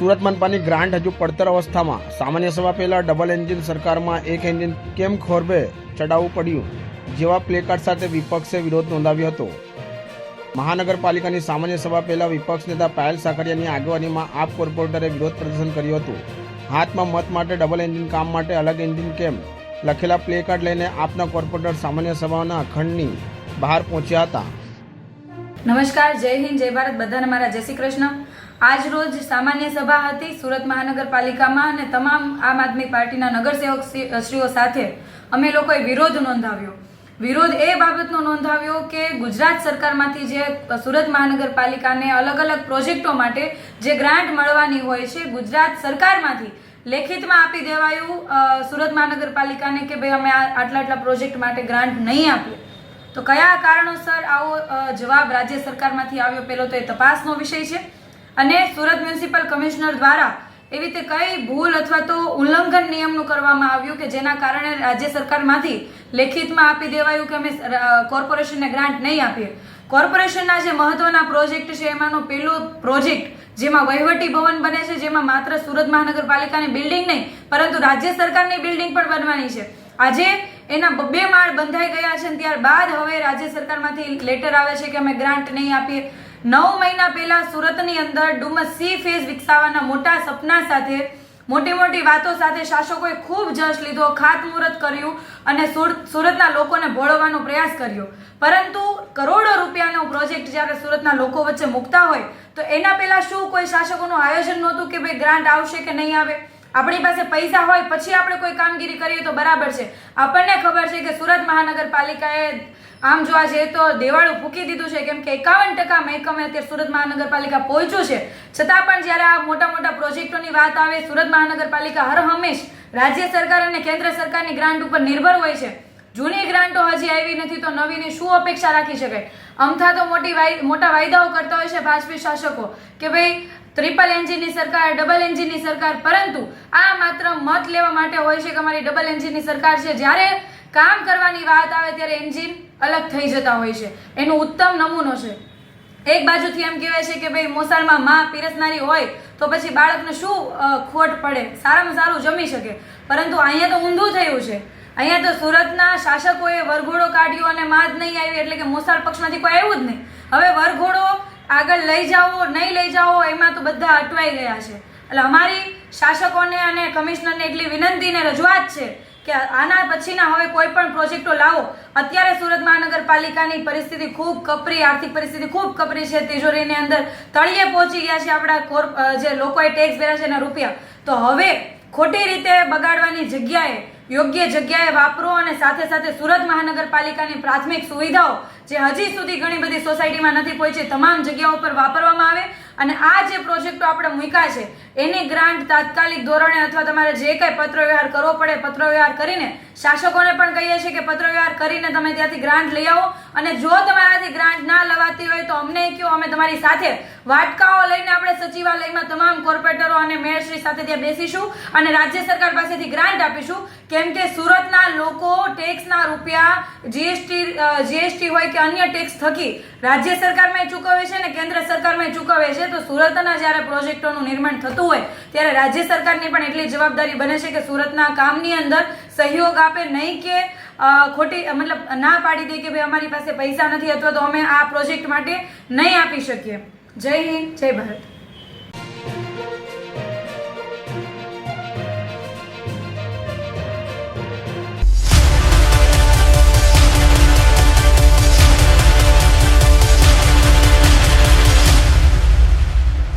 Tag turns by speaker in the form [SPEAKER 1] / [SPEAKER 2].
[SPEAKER 1] Surat મનપાની grant હજુ પડતર અવસ્થામાં. સામાન્ય સભા પહેલા ડબલ એન્જિન સરકારમાં એક એન્જિન કેમ ખોરબે ચડાવવું પડ્યું જેવા પ્લેકાર્ડ સાથે વિપક્ષે વિરોધ નોંધાવ્યો હતો. મહાનગરપાલિકાની સામાન્ય સભા પહેલા વિપક્ષ નેતા પાયલ સાકરિયાની આગેવાનીમાં આપ કોર્પોરેટરે વિરોધ પ્રદર્શન કર્યું હતું. હાથમાં મત માટે ડબલ એન્જિન કામ માટે અલગ એન્જિન કેમ લખેલા પ્લેકાર્ડ લઈને આપના કોર્પોરેટર સામાન્ય સભાના ખંડની બહાર પહોંચ્યા હતા.
[SPEAKER 2] નમસ્કાર, જય હિન્દ, જય ભારત. બધાને મારા જય શ્રી કૃષ્ણ. આજ રોજ સામાન્ય સભા હતી સુરત મહાનગરપાલિકામાં અને તમામ આમ આદમી પાર્ટીના નગરસેવકશ્રીઓ સાથે અમે લોકોએ વિરોધ નોંધાવ્યો. વિરોધ એ બાબતનો નોંધાવ્યો કે ગુજરાત સરકારમાંથી જે સુરત મહાનગરપાલિકાને અલગ અલગ પ્રોજેક્ટો માટે જે ગ્રાન્ટ મળવાની હોય છે, ગુજરાત સરકારમાંથી લેખિતમાં આપી દેવાયું સુરત મહાનગરપાલિકાને કે ભાઈ અમે આટલા પ્રોજેક્ટ માટે ગ્રાન્ટ નહીં આપીએ. તો કયા કારણોસર આવો જવાબ રાજ્ય સરકારમાંથી આવ્યો, પહેલો તો એ તપાસનો વિષય છે. અને સુરત મ્યુનિસિપલ કમિશનર દ્વારા એવી રીતે કઈ ભૂલ અથવા તો ઉલ્લંઘન નિયમનું કરવામાં આવ્યું કે જેના કારણે રાજ્ય સરકારમાંથી લેખિતમાં આપી દેવાયું કે અમે કોર્પોરેશનને ગ્રાન્ટ નહીં આપીએ. કોર્પોરેશનના જે મહત્વના પ્રોજેક્ટ છે એમાંનો પહેલો પ્રોજેક્ટ જેમાં વહીવટી ભવન બને છે, જેમાં માત્ર સુરત મહાનગરપાલિકાની બિલ્ડિંગ નહીં પરંતુ રાજ્ય સરકારની બિલ્ડિંગ પણ બનવાની છે. આજે એના 2 માળ બંધાઈ ગયા છે. ત્યારબાદ હવે રાજ્ય સરકારમાંથી લેટર આવે છે કે અમે ગ્રાન્ટ નહીં આપીએ. 9 મહિના પહેલા સુરતની અંદર ડુમસ સી ફેઝ વિકસાવવાના મોટા સપના સાથે મોટી વાતો સાથે શાસકોએ ખૂબ જશ લીધો, ખાતમુહૂર્ત કર્યું અને સુરતના લોકોને ભોળવવાનો પ્રયાસ કર્યો. પરંતુ કરોડો રૂપિયાનો પ્રોજેક્ટ જ્યારે સુરતના લોકો વચ્ચે મૂકતા હોય તો એના પહેલા શું કોઈ શાસકોનું આયોજન નહોતું કે ભાઈ ગ્રાન્ટ આવશે કે નહીં આવે? આપણી પાસે પૈસા હોય પછી આપણે કોઈ કામગીરી કરીએ તો બરાબર છે. આપણને ખબર છે કે સુરત મહાનગરપાલિકાએ આમ જોવા જઈએ તો દેવાળું ફૂંકી દીધું છે, કેમ કે 51% મહેકમે અત્યારે સુરત મહાનગરપાલિકા પહોંચ્યું છે. છતાં પણ જ્યારે આ મોટા પ્રોજેક્ટોની વાત આવે, સુરત મહાનગરપાલિકા હર હંમેશ રાજ્ય સરકાર અને કેન્દ્ર સરકારની ગ્રાન્ટ ઉપર નિર્ભર હોય છે. જૂની ગ્રાન્ટો હજી આવી નથી તો નવીની શું અપેક્ષા રાખી શકાય? અમથા તો મોટા વાયદાઓ કરતા હોય છે ભાજપી શાસકો કે ભાઈ ટ્રિપલ એન્જિનની સરકાર, ડબલ એન્જિનની સરકાર, પરંતુ આ માત્ર મત લેવા માટે હોય છે કે અમારી ડબલ એન્જિનની સરકાર છે. જ્યારે કામ કરવાની વાત આવે ત્યારે એન્જિન અલગ થઈ જતા હોય છે. એનો ઉત્તમ નમૂનો છે. એક બાજુથી એમ કહેવાય છે કે ભાઈ મોસાળમાં માં પીરસનારી હોય તો પછી બાળકને શું ખોટ પડે, સારામાં સારું જમી શકે. પરંતુ અહીંયા તો ઊંધું થયું છે. અહીંયા તો સુરતના શાસકોએ વરઘોડો કાઢ્યો અને માં જ નહીં આવી, એટલે કે મોસાળ પક્ષમાંથી કોઈ આવ્યું જ નહીં. હવે વરઘોડો આગળ લઈ જાઓ નહીં લઈ જાઓ એમાં તો બધા અટવાઈ ગયા છે. એટલે અમારી શાસકોને અને કમિશનરને એટલી વિનંતી ને રજૂઆત છે કે આના પછીના હવે કોઈ પણ પ્રોજેક્ટો લાવો. અત્યારે સુરત મહાનગરપાલિકાની પરિસ્થિતિ ખૂબ કપરી, આર્થિક પરિસ્થિતિ ખૂબ કપરી છે. તિજોરીની અંદર તળિયે પહોંચી ગયા છે આપણા જે લોકોએ ટેક્સ ભર્યા છે એના રૂપિયા. તો હવે ખોટી રીતે બગાડવાની જગ્યાએ યોગ્ય જગ્યાએ વાપરો અને સાથે સુરત મહાનગરપાલિકાની પ્રાથમિક સુવિધાઓ જે હજી સુધી ઘણી બધી સોસાયટીમાં નથી પહોંચી, તમામ જગ્યાઓ પર વાપરવામાં આવે. અને આ જે પ્રોજેક્ટો આપણે મૂક્યા છે એની ગ્રાન્ટ તાત્કાલિક ધોરણે અથવા તમારે જે કંઈ પત્રવ્યવહાર કરવો પડે પત્રવ્યવહાર કરીને, શાસકોને પણ કહીએ છીએ કે પત્રવ્યવહાર કરીને તમે ત્યાંથી ગ્રાન્ટ લઈ આવો. અને જો તમારાથી ગ્રાન્ટ ના લવાતી હોય તો અમને કહો, અમે તમારી સાથે વાટકાઓ લઈને આપણે સચિવાલયમાં તમામ કોર્પોરેટરો અને મેયરશ્રી સાથે ત્યાં બેસીશું અને રાજ્ય સરકાર પાસેથી ગ્રાન્ટ આપીશું. કેમ કે સુરતના લોકો ટેક્સના રૂપિયા જીએસટી હોય કે અન્ય ટેક્સ થકી રાજ્ય સરકારમાં ચૂકવે છે અને કેન્દ્ર સરકારમાં ચૂકવે છે. તો સુરતના જ્યારે પ્રોજેક્ટોનું નિર્માણ થતું હોય ત્યારે રાજ્ય સરકારની પણ એટલી જવાબદારી બને છે કે સુરતના કામની અંદર સહયોગ આપે, નહીં કે ખોટી મતલબ ના પાડી દે કે ભાઈ અમારી પાસે પૈસા નથી અથવા તો અમે આ પ્રોજેક્ટ માટે નહીં આપી શકીએ. જય હિન્દ, જય ભારત.